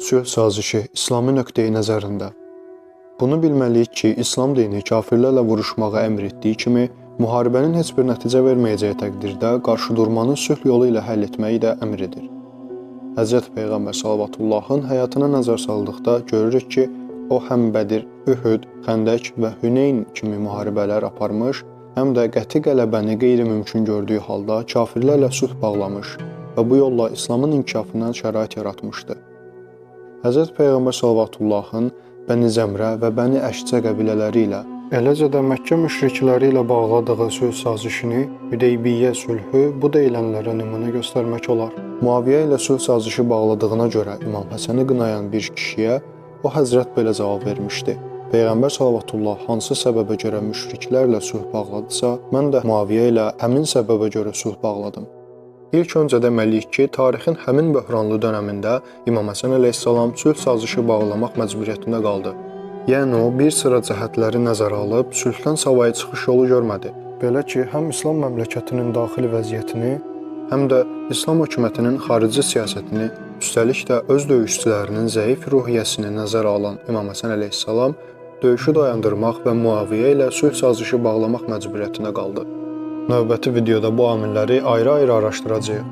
Sülh sazişi İslami nöqteyi nəzərində. Bunu bilməliyik ki, İslam dini kafirlərlə vuruşmağa əmr etdiyi kimi, müharibənin heç bir nəticə verməyəcəyi təqdirdə qarşıdurmanı sülh yolu ilə həll etməyi də əmr edir. Hz. Peyğəmbər sallallahu həyatına nəzər saldıqda görürük ki, o həm Bədir, Ühud, Xəndək və Hüneyn kimi müharibələr aparmış, həm də qəti qələbəni qeyri-mümkün gördüyü halda kafirlərlə sülh bağlamış və bu yolla İslamın inkişafına şərait yaratmışdı. Hz. Peyğəmbər sallallahu Bəni Zəmrə və Bəni Əşcə qəbilələri ilə, eləcə də Məkkə müşrikləri ilə bağladığı sülh sazişini, Hüdeybiyyə sülhü bu deyilənlərə nümunə göstərmək olar. Muaviyyə ilə sülh sazişi bağladığına görə İmam Həsəni qınayan bir kişiyə o həzrət belə cavab vermişdi. Peyğəmbər sallallahu hansı səbəbə görə müşriklərlə sülh bağladısa, mən də Muaviyyə ilə həmin səbəbə görə sülh bağladım. İlk öncə deməliyik ki, tarixin həmin böhranlı dönəmində İmam Həsən əleyhissalam sülh sazişi bağlamaq məcburiyyətində qaldı. Yəni o, bir sıra cəhətləri nəzərə alıb, sülhdən savayı çıxış yolu görmədi. Belə ki, həm İslam məmləkətinin daxili vəziyyətini, həm də İslam hökumətinin xarici siyasətini, üstəlik də öz döyüşçülərinin zəif ruhiyyəsini nəzərə alan İmam Həsən əleyhissalam döyüşü dayandırmaq və Muaviyyə ilə sülh sazişi bağlamaq məcburiyyətinə qaldı. Növbəti videoda bu amilləri ayrı-ayrı araşdıracağıq.